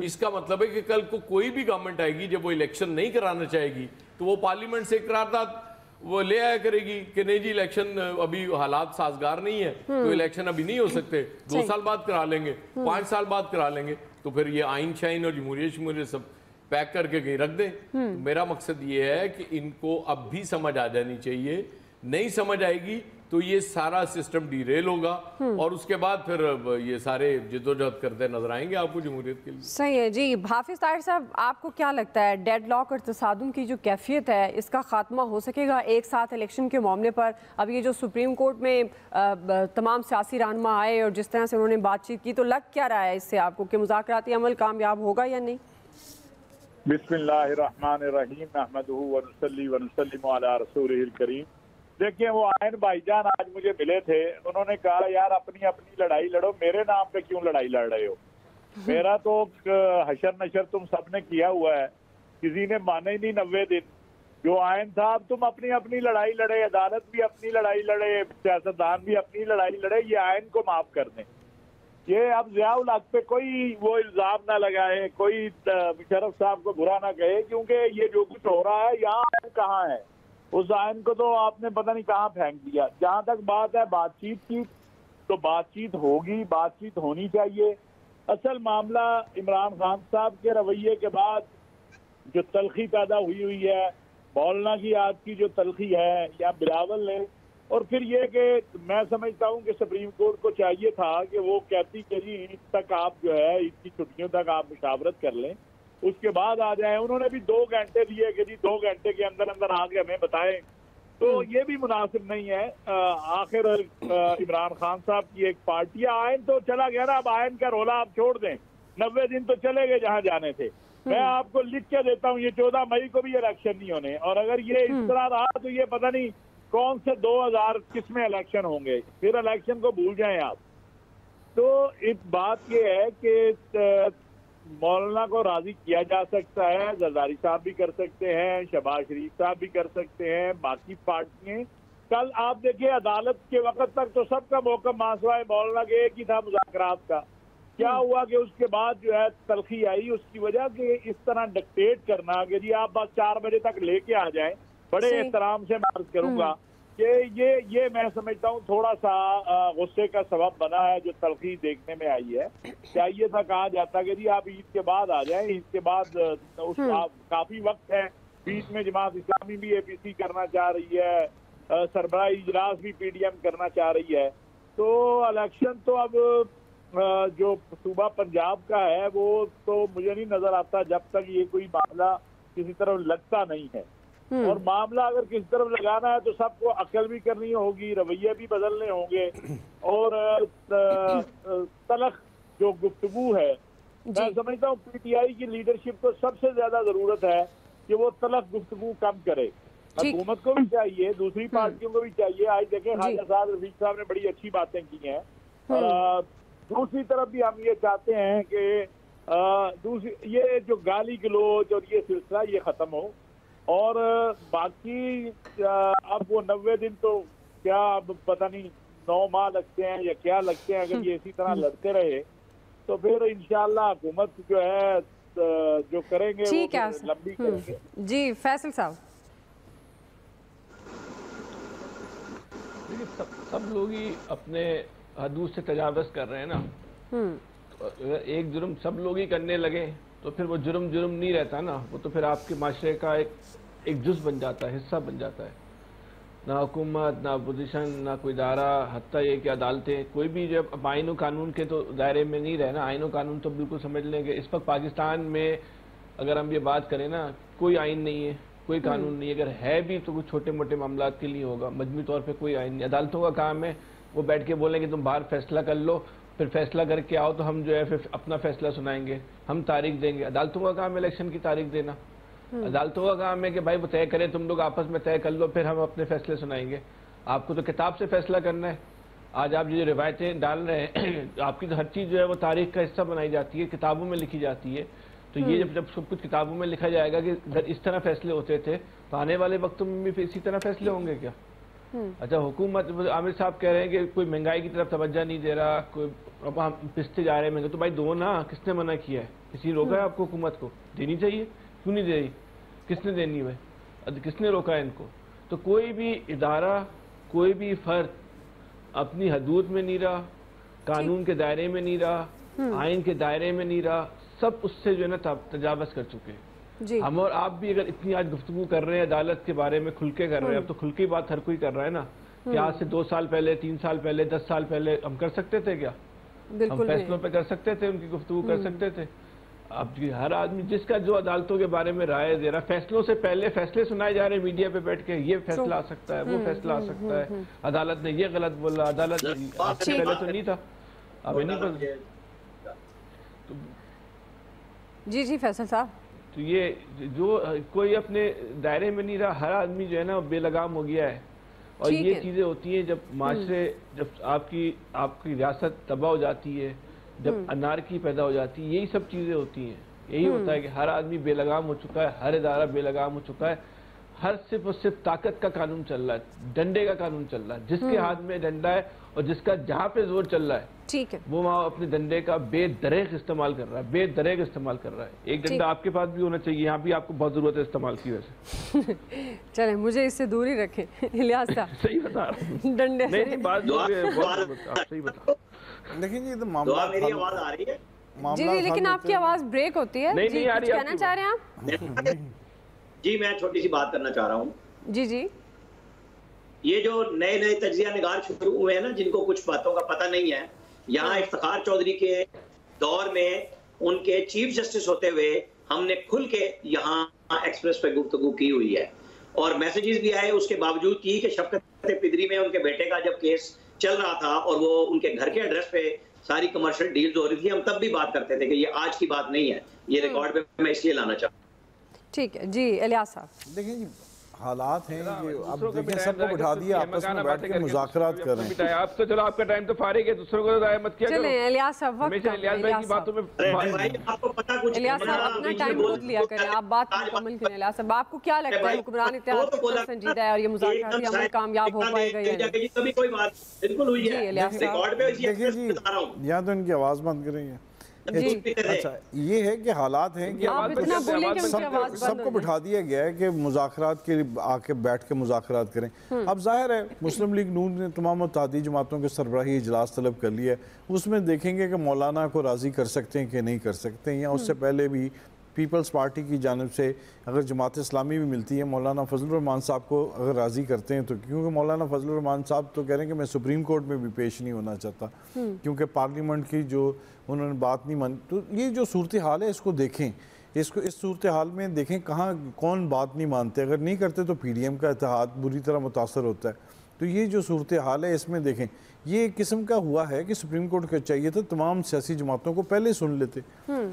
Speaker 9: इसका मतलब है कि कल को कोई भी गवर्नमेंट आएगी, जब वो इलेक्शन नहीं कराना चाहेगी तो वो पार्लियामेंट से करारदाद वो ले आया करेगी कि नहीं जी इलेक्शन अभी हालात साजगार नहीं है, तो इलेक्शन अभी नहीं हो सकते, 2 साल बाद करा लेंगे, 5 साल बाद करा लेंगे। तो फिर ये आइन शाइन और जमहूरियत सब पैक करके कहीं रख दें। तो मेरा मकसद ये है कि इनको अब भी समझ आ जानी चाहिए। नहीं समझ आएगी तो ये सारा सिस्टम डीरेल होगा, और उसके बाद फिर ये सारे जिद्दोजहद करते नजर आएंगे आपको जमहूरियत के लिए।
Speaker 5: सही है जी। हाफिज ताहिर साहब, आपको क्या लगता है डेडलॉक और तसादुम की जो कैफियत है, इसका खात्मा हो सकेगा एक साथ इलेक्शन के मामले पर? अब ये जो सुप्रीम कोर्ट में तमाम सियासी रहनुमा आए और जिस तरह से उन्होंने बातचीत की, तो लग क्या रहा है इससे आपको कि मुज़ाकराती अमल कामयाब होगा या नहीं?
Speaker 10: बिस्मिल्लाहिर्रहमानिर्रहीम, नहमदुहु व नुसल्ली व नुसल्लिमु अला रसूलिहिल करीम। देखिए, वो आयन भाईजान आज मुझे मिले थे, उन्होंने कहा यार अपनी अपनी लड़ाई लड़ो, मेरे नाम पे क्यों लड़ाई लड़ रहे हो? मेरा तो हशर नशर तुम सबने किया हुआ है, किसी ने माने ही नहीं 90 दिन। जो आयन साहब तुम अपनी अपनी लड़ाई लड़े, अदालत भी अपनी लड़ाई लड़े, सियासतदान भी अपनी लड़ाई लड़े, ये आयन को माफ कर दें। ये अब ज़ियाउल हक पे कोई वो इल्जाम ना लगाए, कोई मुशर्रफ साहब को बुरा ना कहे, क्योंकि ये जो कुछ हो रहा है यहाँ आयन कहाँ है? उस आयन को तो आपने पता नहीं कहाँ फेंक दिया। जहाँ तक बात है बातचीत की, तो बातचीत होगी, बातचीत होनी चाहिए। असल मामला इमरान खान साहब के रवैये के बाद जो तलखी पैदा हुई है, मौलाना की आज की जो तलखी है या बिलावल ने, और फिर ये कि मैं समझता हूँ कि सुप्रीम कोर्ट को चाहिए था कि वो कहती कि जी ईद तक आप जो है, ईद की छुट्टियों तक आप मुशावरत कर लें, उसके बाद आ जाए। उन्होंने भी 2 घंटे दिए कि जी 2 घंटे के अंदर अंदर आके हमें बताएं, तो ये भी मुनासिब नहीं है। आखिर इमरान खान साहब की एक पार्टी, आयन तो चला गया ना, अब आयन का रोला आप छोड़ दें, 90 दिन तो चले गए जहाँ जाने थे। मैं आपको लिख के देता हूँ, ये 14 मई को भी इलेक्शन नहीं होने, और अगर ये इस तरह रहा तो ये पता नहीं कौन से 2000 किस में इलेक्शन होंगे। फिर इलेक्शन को भूल जाएं आप। तो एक बात ये है कि मौलाना को राजी किया जा सकता है, जरदारी साहब भी कर सकते हैं, शहबाज शरीफ साहब भी कर सकते हैं, बाकी पार्टियां। कल आप देखिए अदालत के वक्त तक तो सबका मौका मासवाए मौलाना के एक ही था मुज़ाकरात का। क्या हुआ कि उसके बाद जो है तलखी आई, उसकी वजह कि इस तरह डिक्टेट करना कि जी आप बस 4 बजे तक लेके आ जाएं, बड़े एहतराम से मैं अर्ज करूंगा कि ये मैं समझता हूँ थोड़ा सा गुस्से का सबब बना है जो तलखी देखने में आई है। चाहिए था कहा जाता कि जी आप ईद के बाद आ जाएं, ईद के बाद उस काफी वक्त है, बीच में जमात इस्लामी भी APC करना चाह रही है, सरबराह इजलास भी PDM करना चाह रही है। तो इलेक्शन तो अब जो सूबा पंजाब का है वो तो मुझे नहीं नजर आता जब तक ये कोई मामला किसी तरफ लगता नहीं है। और मामला अगर किसी तरफ लगाना है तो सबको अकल भी करनी होगी, रवैये भी बदलने होंगे, और तलख जो गुफ्तगू है, मैं समझता हूँ PTI की लीडरशिप को सबसे ज्यादा जरूरत है कि वो तलख गुफ्तगू कम करे। हुकूमत को भी चाहिए, दूसरी पार्टियों को भी चाहिए। आज देखें ख्वाजा साहब रफीक साहब ने बड़ी अच्छी बातें की हैं। दूसरी तरफ भी हम ये चाहते हैं कि ये जो गाली गलोच और ये सिलसिला ये खत्म हो, और बाकी अब वो 90 दिन तो क्या अब पता नहीं 9 माह लगते हैं या क्या लगते हैं। अगर ये इसी तरह लड़ते रहे तो फिर इंशाअल्लाह हुकूमत जो है जो करेंगे वो लंबी करेंगे।
Speaker 5: जी फैसल साहब,
Speaker 1: सब लोग ही अपने हदूद से तजावज़ कर रहे हैं ना। तो अगर एक जुर्म सब लोग ही करने लगे तो फिर वो जुर्म नहीं रहता ना, वो तो फिर आपके माशरे का एक जुज़ बन जाता है, हिस्सा बन जाता है। ना हुकूमत, ना अपोजिशन, ना कोई इदारा, हत्ता ये कि अदालतें, कोई भी जब आइन और कानून के तो दायरे में नहीं रहे ना। आइन और कानून तो बिल्कुल समझ लेंगे। इस वक्त पाकिस्तान में अगर हम ये बात करें ना, कोई आइन नहीं है, कोई कानून नहीं है। अगर है भी तो कुछ छोटे मोटे मामला के लिए होगा, मजमूई तौर पर कोई आइन नहीं। अदालतों का काम है वो बैठ के बोलेंगे तुम बाहर फैसला कर लो, फिर फैसला करके आओ तो हम जो है फिर अपना फैसला सुनाएंगे, हम तारीख देंगे। अदालतों का काम है इलेक्शन की तारीख देना। अदालतों का काम है कि भाई वो तय करें, तुम लोग आपस में तय कर लो, फिर हम अपने फैसले सुनाएंगे। आपको तो किताब से फैसला करना है। आज आप जो रिवायतें डाल रहे हैं, आपकी तो हर चीज़ जो है वो तारीख का हिस्सा बनाई जाती है, किताबों में लिखी जाती है। तो ये जब सब कुछ किताबों में लिखा जाएगा कि अगर इस तरह फैसले होते थे तो आने वाले वक्तों में भी इसी तरह फैसले होंगे क्या? अच्छा, हुकूमत आमिर साहब कह रहे हैं कि कोई महंगाई की तरफ तवज्जो नहीं दे रहा, कोई अब हम पिसते जा रहे हैं महंगे। तो भाई दो ना, किसने मना किया है? किसी रोका है आपको? हुकूमत को देनी चाहिए, क्यों नहीं दे रही? किसने देनी है? किसने रोका है इनको? तो कोई भी इदारा, कोई भी फर्द अपनी हदूद में नहीं रहा, कानून के दायरे में नहीं रहा, आइन के दायरे में नहीं रहा, सब उससे जो है ना तजावज़ कर चुके हैं। हम और आप भी अगर इतनी आज गुफ्तगू कर रहे हैं अदालत के बारे में, खुल के कर रहे हैं, अब तो खुल की बात हर कोई कर रहा है ना। क्या आज से 2 साल पहले, 3 साल पहले, 10 साल पहले हम कर सकते थे क्या? हम फैसलों पे कर सकते थे, उनकी गुफ्तगू कर सकते थे। अब हर आदमी जिसका जो अदालतों के बारे में राय दे रहा, फैसलों से पहले फैसले सुनाए जा रहे हैं मीडिया पे बैठ के, ये फैसला आ सकता है, वो फैसला आ सकता है, अदालत ने ये गलत बोला, अदालत आपसे पहले तो नहीं था, अब नहीं बोल।
Speaker 5: जी फैसल साहब,
Speaker 1: तो ये जो कोई अपने दायरे में नहीं रहा, हर आदमी जो है ना बेलगाम हो गया है। और ये चीजें होती हैं जब माशरे, जब आपकी रियासत तबाह हो जाती है, जब अनारकी पैदा हो जाती है, यही सब चीजें होती हैं। यही होता है कि हर आदमी बेलगाम हो चुका है, हर इदारा बेलगाम हो चुका है, हर सिर्फ और सिर्फ ताकत का कानून चल रहा है, डंडे का कानून चल रहा है। जिसके हाथ में डंडा है और जिसका जहां पे जोर चल रहा है,
Speaker 5: ठीक है, वो
Speaker 1: वहां अपने डंडे का बेदरेग इस्तेमाल कर रहा है, बेदरेग इस्तेमाल कर रहा है। एक डंडा आपके पास भी होना चाहिए, यहाँ भी आपको बहुत जरूरत है इस्तेमाल की वजह से।
Speaker 5: चले मुझे इससे दूर ही रखें इलियास साहब।
Speaker 1: सही बता रहा हूँ,
Speaker 5: डंडे
Speaker 1: नहीं बात सही बता।
Speaker 11: लेकिन ये तो मामला,
Speaker 8: मेरी आवाज आ रही है
Speaker 5: जी, लेकिन आपकी आवाज ब्रेक होती है।
Speaker 1: नहीं आ रही,
Speaker 5: कहना चाह रहे हैं आप?
Speaker 8: जी मैं छोटी सी बात करना चाह रहा हूँ।
Speaker 5: जी
Speaker 8: ये जो नए तज्जिया निगार शुरू हुए हैं ना, जिनको कुछ बातों का पता नहीं है, यहाँ इफ्तिखार चौधरी के दौर में उनके चीफ जस्टिस होते हुए हमने खुल के यहाँ एक्सप्रेस पे गुफ्तगू की हुई है, और मैसेजेस भी आए उसके बावजूद की कि शफकत पिदरी में उनके बेटे का जब केस चल रहा था और वो उनके घर के एड्रेस पे सारी कमर्शियल डील्स हो रही थी, हम तब भी बात करते थे कि ये आज की बात नहीं है, ये रिकॉर्ड पे मैं इसलिए लाना चाहता हूँ।
Speaker 5: ठीक है जी इलियास साहब।
Speaker 11: देखिए जी, हालात हैं कि अब देखिए सबको बिठा दिया, आपस में बैठ के मुज़ाकरात कर रहे हैं।
Speaker 1: आप तो चलो आपका टाइम तो फारिग है, दूसरों को तो मत किया करो।
Speaker 5: चलें इलियास साहब, वक्त
Speaker 1: इलियास भाई की बातों में
Speaker 5: इलियास साहब अपना टाइम खुद लिया करें, आप बात मुकम्मल करें। इलियास साहब, आपको क्या लगता है हुक्मरान इत्तेहाद कितना संजीदा है और ये मुज़ाकराती अमल कामयाब हो पाएगा या नहीं?
Speaker 8: कभी कोई बात बिल्कुल हुई है
Speaker 5: इलियास साहब,
Speaker 11: देखिए जी, या तो इनकी आवाज़ बंद करेंगे। अच्छा, ये है कि हालात हैं कि सबको बिठा दिया गया है कि मुज़ाकरात के आके बैठ के मुज़ाकरात करें। अब जाहिर है मुस्लिम लीग नून ने तमाम मुत्तहदी जमातों के सरबराही इजलास तलब कर लिया है, उसमें देखेंगे कि मौलाना को राज़ी कर सकते हैं कि नहीं कर सकते हैं, या उससे पहले भी पीपल्स पार्टी की जानिब से अगर जमात इस्लामी भी मिलती है, मौलाना फजलुर रहमान साहब को अगर राज़ी करते हैं तो, क्योंकि मौलाना फजलुर रहमान साहब तो कह रहे हैं कि मैं सुप्रीम कोर्ट में भी पेश नहीं होना चाहता क्योंकि पार्लियामेंट की जो उन्होंने बात नहीं मानी। तो ये जो सूरत हाल है इसको देखें, इसको इस सूरत हाल में देखें कहाँ कौन बात नहीं मानते, अगर नहीं करते तो PDM का इत्तेहाद बुरी तरह मुतासर होता है। तो ये जो सूरत हाल है इसमें देखें, ये एक किस्म का हुआ है कि सुप्रीम कोर्ट को चाहिए था तमाम सियासी जमातों को पहले सुन लेते।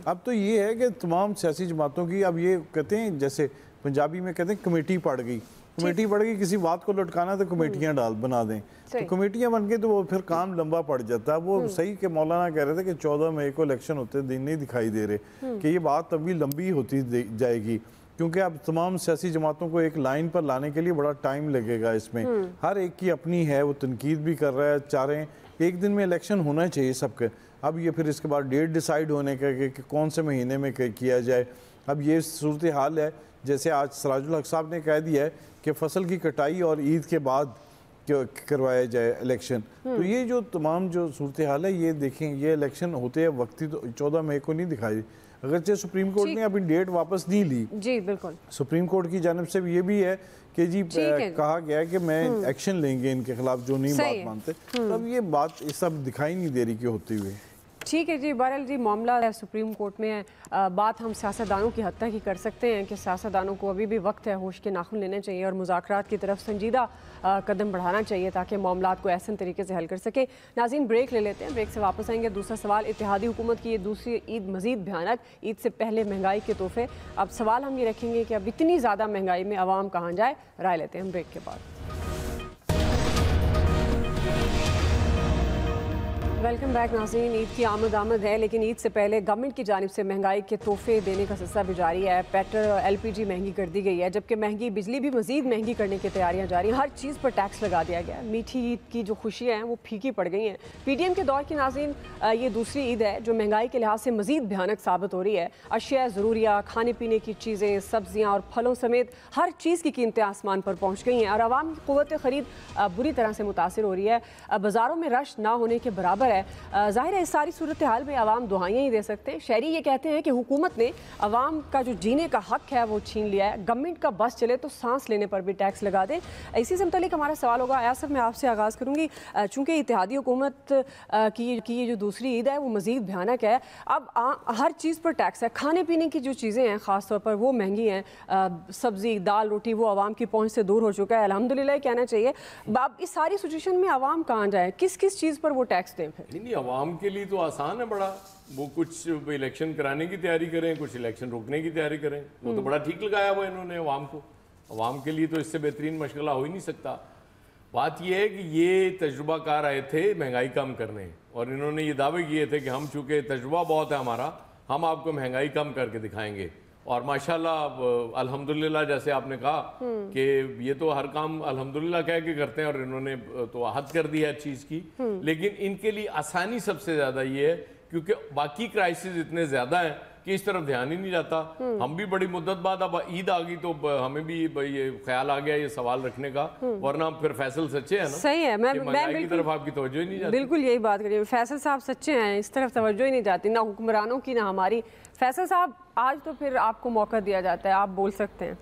Speaker 11: अब तो ये है कि तमाम सियासी जमातों की, अब ये कहते हैं जैसे पंजाबी में कहते हैं कमेटी पड़ गई, कमेटी पड़ गई, किसी बात को लटकाना तो कमेटियां बना दें, तो कमेटियां बन गई तो वो फिर काम लंबा पड़ जाता है। वो सही के मौलाना कह रहे थे कि 14 मई को इलेक्शन होते दिन नहीं दिखाई दे रहे कि ये बात अभी लंबी होती जाएगी, क्योंकि अब तमाम सियासी जमातों को एक लाइन पर लाने के लिए बड़ा टाइम लगेगा। इसमें हर एक की अपनी है, वो तनकीद भी कर रहा है, चाह रहे हैं एक दिन में इलेक्शन होना चाहिए सबके। अब ये फिर इसके बाद डेट डिसाइड होने का कि कौन से महीने में किया जाए। अब ये सूरत हाल है, जैसे आज सराजुल हक साहब ने कह दिया है कि फसल की कटाई और ईद के बाद करवाया जाए इलेक्शन। तो ये जो तमाम जो सूरत हाल है, ये देखें, ये इलेक्शन होते हैं वक्ती तो 14 मई को नहीं दिखाई, अगरचे सुप्रीम कोर्ट ने अभी डेट वापस नहीं ली। जी बिल्कुल, सुप्रीम कोर्ट की जानिब से ये भी है कि जी कहा गया है कि मैं एक्शन लेंगे इनके खिलाफ जो नहीं बात मानते। तब ये बात ये सब दिखाई नहीं दे रही कि होती हुई।
Speaker 5: ठीक है जी, बहरहाल जी मामला है सुप्रीम कोर्ट में है। बात हम सियासतदानों की हद तक ही कर सकते हैं कि सियासतदानों को अभी भी वक्त है, होश के नाखून लेने चाहिए और मुज़ाकरात की तरफ संजीदा कदम बढ़ाना चाहिए ताकि मामलात को ऐसे तरीके से हल कर सके। नाज़रीन, ब्रेक ले लेते हैं, ब्रेक से वापस आएंगे। दूसरा सवाल, इत्तेहादी हुकूमत की ये दूसरी ईद मज़ीद भयानक, ईद से पहले महंगाई के तोहफे। अब सवाल हम ये रखेंगे कि अब इतनी ज़्यादा महंगाई में आवाम कहाँ जाए। राय लेते हैं हम ब्रेक के बाद। वेलकम बैक नाज़रीन। ईद की आमद है, लेकिन ईद से पहले गवर्नमेंट की जानिब से महंगाई के तोहफे देने का सिलसिला भी जारी है। पेट्रोल और LPG महंगी कर दी गई है, जबकि महंगी बिजली भी मज़ीद महंगी करने की तैयारियां जारी हैं। हर चीज़ पर टैक्स लगा दिया गया है। मीठी ईद की जो खुशियाँ हैं वो फीकी पड़ गई हैं। PDM के दौर की नाज़रीन ये दूसरी ईद है जो महंगाई के लिहाज से मज़ीद भयानक साबित हो रही है। अशिया ज़रूरिया, खाने पीने की चीज़ें, सब्जियाँ और फलों समेत हर चीज़ की कीमतें आसमान पर पहुँच गई हैं और आवाम की क़ुव्वत ख़रीद बुरी तरह से मुतासिर हो रही है। बाज़ारों में रश ना होने के बराबर है। ज़ाहिर है इस सारी सूरत हाल में आवाम दुआएं ही दे सकते हैं। शहरी ये कहते हैं कि हुकूमत ने आवाम का जो जीने का हक है वो छीन लिया है। गवर्नमेंट का बस चले तो सांस लेने पर भी टैक्स लगा दे। इसी से मुतालिक हमारा सवाल होगा। आया सर, मैं आपसे आगाज़ करूँगी। चूँकि इत्तेहादी हुकूमत की ये जो दूसरी ईद है वो मज़ीद भयानक है। अब हर चीज़ पर टैक्स है। खाने पीने की जो चीज़ें हैं ख़ास तौर पर वो महंगी हैं। सब्ज़ी, दाल, रोटी वो आवाम की पहुँच से दूर हो चुका है। अल्हम्दुलिल्लाह कहना चाहिए। अब इस सारी सिचुएशन में आवाम कहाँ जाए, किस किस चीज़ पर वो टैक्स दें? फिर
Speaker 9: नहीं, आवाम के लिए तो आसान है बड़ा, वो कुछ इलेक्शन कराने की तैयारी करें, कुछ इलेक्शन रोकने की तैयारी करें, वो तो बड़ा ठीक लगाया हुआ इन्होंने आवाम को। आवाम के लिए तो इससे बेहतरीन मशगला हो ही नहीं सकता। बात यह है कि ये तजुर्बाकार आए थे महंगाई कम करने और इन्होंने ये दावे किए थे कि हम चूँकि तजुर्बा बहुत है हमारा, हम आपको महंगाई कम करके दिखाएंगे। और माशाल्लाह अल्हम्दुलिल्लाह जैसे आपने कहा कि ये तो हर काम अल्हम्दुलिल्लाह कह के करते हैं और इन्होंने तो हद कर दी है चीज़ की। लेकिन इनके लिए आसानी सबसे ज़्यादा ये है क्योंकि बाकी क्राइसिस इतने ज़्यादा हैं कि इस तरफ ध्यान ही नहीं जाता। हम भी बड़ी मुद्दत बाद अब ईद आ गई तो हमें भी ये ख्याल आ गया ये सवाल रखने का, वरना फिर फैसल सच्चे हैं ना।
Speaker 5: सही है, मैं
Speaker 9: की तरफ आपकी तवज्जो ही नहीं जाती।
Speaker 5: बिल्कुल यही बात करिए, फैसल साहब सच्चे हैं, इस तरफ तवज्जो ही नहीं जाती, ना हुक्मरानों की ना हमारी। फैसल साहब, आज तो फिर आपको मौका दिया जाता है, आप बोल सकते हैं।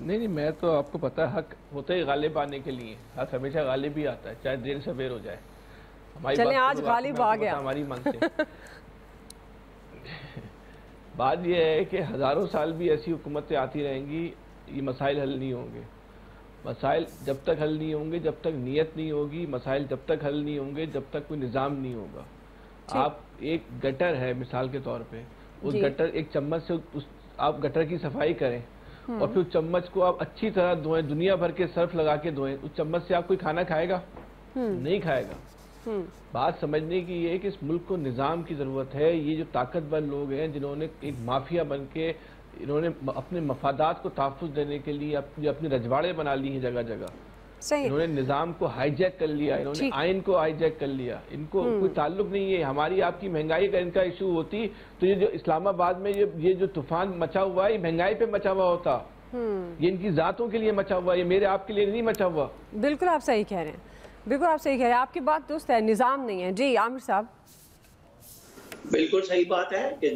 Speaker 1: नहीं, मैं तो आपको पता है हक होते ही गालिब आने के लिए, हक हमेशा गालिब ही आता है, चाहे देर सवेर हो जाए। हमारी
Speaker 5: चलें, आज गालिब आ गया
Speaker 1: हमारी मन से। बात यह है कि हज़ारों साल भी ऐसी हुकूमतें आती रहेंगी, ये मसाइल हल नहीं होंगे। मसाइल जब तक हल नहीं होंगे, जब तक नीयत नहीं होगी, मसाइल जब तक हल नहीं होंगे, जब तक कोई निज़ाम नहीं होगा। आप एक गटर है मिसाल के तौर पे, उस गटर एक चम्मच से आप गटर की सफाई करें, और फिर चम्मच को आप अच्छी तरह धोएं, दुनिया भर के सर्फ लगा के धोएं, उस चम्मच से आप कोई खाना खाएगा? नहीं खाएगा। बात समझने की ये है कि इस मुल्क को निज़ाम की ज़रूरत है। ये जो ताकतवर लोग हैं जिन्होंने एक माफिया बन के इन्होंने अपने मफादात को तहफ़्फ़ुज़ देने के लिए अपनी रजवाड़े बना ली हैं जगह जगह।
Speaker 5: सही।
Speaker 1: इन्होंने निज़ाम को हाईजैक कर लिया, इन्होंने आइन को हाईजैक कर लिया। इनको कोई ताल्लुक नहीं है। हमारी आपकी महंगाई का इनका इशू होती तो ये जो इस्लामाबाद में ये जो तूफान मचा हुआ है ये महंगाई पे मचा हुआ होता। ये इनकी जातों के लिए मचा हुआ, ये मेरे आपके लिए नहीं मचा हुआ।
Speaker 5: बिल्कुल आप सही कह रहे हैं, बिल्कुल आप सही कह रहे हैं, आपकी बात दुरुस्त है, निज़ाम नहीं है। जी आमिर साहब।
Speaker 8: बिल्कुल सही बात है कि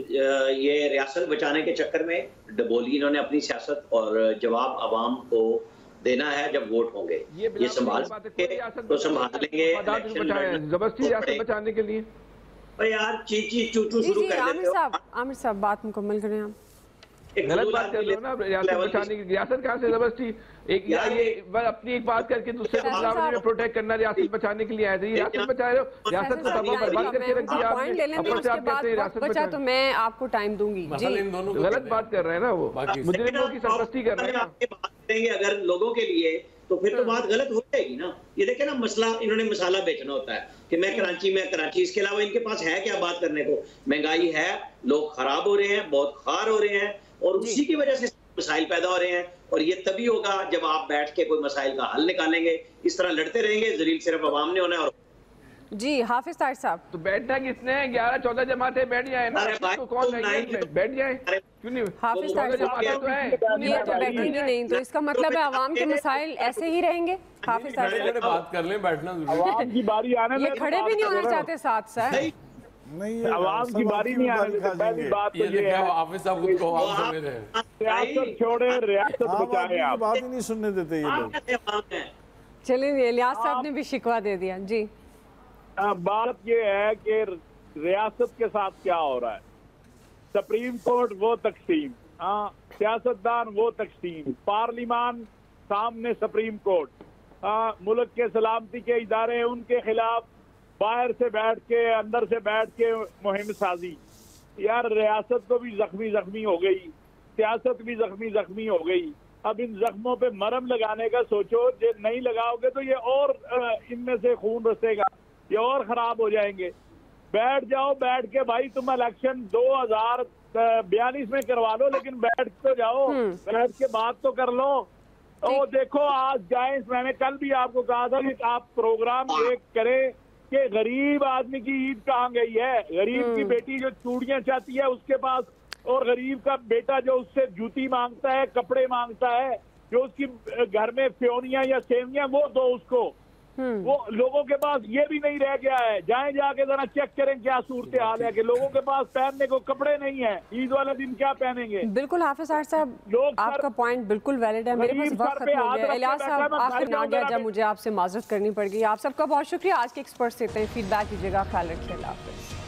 Speaker 8: ये रियासत बचाने के चक्कर में डबोली इन्होंने अपनी सियासत और जवाब आवाम को देना है जब वोट होंगे। ये संभाल तो संभाल लेंगे।
Speaker 1: जबरदस्ती रियासत बचाने के लिए
Speaker 8: यार चीची चूचू शुरू कर देते हो।
Speaker 5: आमिर साहब बात मुकम्मल करें आप।
Speaker 1: गलत बात कर रहे हो ना, रियासत बचाने की। रियासत कहाँ से जबरदस्ती? एक ये अपनी एक बात करके दूसरे को प्रोटेक्ट करना, रियासत बचाने के लिए आए थे। रियासत बचा रहे हो, रियासत को तबाह बर्बाद करके रख दिया आपने।
Speaker 5: बचा तो मैं आपको टाइम दूंगी।
Speaker 1: गलत बात कर रहे हैं ना वो, मुजरिमों की सरपरस्ती कर रहे हैं।
Speaker 8: अगर लोगों के लिए तो फिर तो बात गलत हो जाएगी ना। ये देखे ना मसला, इन्होंने मसाला बेचना होता है कि मैं कराची, इसके अलावा इनके पास है क्या बात करने को? महंगाई है, लोग खराब हो रहे हैं, बहुत खार हो रहे हैं और उसी की वजह से मसाइल पैदा हो रहे हैं। और ये तभी होगा जब आप बैठ के कोई मसाइल का हल निकालेंगे। इस तरह लड़ते रहेंगे, जलील सिर्फ अवाम ने होना है। और
Speaker 5: जी हाफिज तारिक साहब,
Speaker 1: तो बैठना किसने है? 11-14 जमाते बैठ जाए ना, तो कौन बैठ जाए? क्यों नहीं?
Speaker 5: हाफिज तारिक साहब ये तो बैठेंगे नहीं, तो इसका मतलब है अवाम के मसाइल ऐसे ही रहेंगे। हाफिज तारिक साहब
Speaker 9: बात कर लें, बैठना
Speaker 10: अवाम की बारी आने
Speaker 5: ये खड़े भी नहीं होना चाहते साथ सर।
Speaker 11: नहीं,
Speaker 10: आवाम की बारी नहीं आने देते। पहली बात तो ये है
Speaker 9: हाफिज साहब खुद को आवाम समझ रहे हैं।
Speaker 10: रियासत छोड़े, रियासत बचाए। आप
Speaker 11: बात ही नहीं सुनने देते ये लोग।
Speaker 5: चलिए इलियास साहब ने भी शिकवा दे दिया। जी
Speaker 10: बात ये है कि रियासत के साथ क्या हो रहा है। सुप्रीम कोर्ट वो तकसीम, सियासतदान वो तकसीम, पार्लिमान सामने सुप्रीम कोर्ट, मुल्क के सलामती के इदारे उनके खिलाफ बाहर से बैठ के अंदर से बैठ के मुहिम साजी। यार रियासत तो भी जख्मी हो गई, सियासत भी जख्मी हो गई। अब इन जख्मों पे मरहम लगाने का सोचो, जो नहीं लगाओगे तो ये और इनमें से खून रसेगा, ये और खराब हो जाएंगे। बैठ जाओ, बैठ के भाई तुम इलेक्शन 2042 में करवा लो, लेकिन बैठ तो जाओ, बैठ के बात तो कर लो। तो देखो आज जाए, मैंने कल भी आपको कहा था कि आप प्रोग्राम एक करें कि गरीब आदमी की ईद कहाँ गई है। गरीब की बेटी जो चूड़ियां चाहती है उसके पास, और गरीब का बेटा जो उससे जूती मांगता है, कपड़े मांगता है, जो उसकी घर में फ्योनियां या सेवियां वो दो उसको। वो लोगों के पास ये भी नहीं रह गया है। जाएं जाके जरा चेक करें क्या सूरत हाल है कि लोगों के पास पहनने को कपड़े नहीं है। ईद वाले दिन क्या पहनेंगे?
Speaker 5: बिल्कुल हाफिज साहब, आपका पॉइंट बिल्कुल वैलिड है। मेरे पास वक्त खत्म हो गया। इलियास साहब आखिर ना गया जब मुझे आपसे माजरत करनी पड़ गई। आप सबका बहुत शुक्रिया। आज के एक्सपर्ट से इतना ही फीडबैक कीजिएगा। ख्याल रखिए। अल्लाह हाफिज।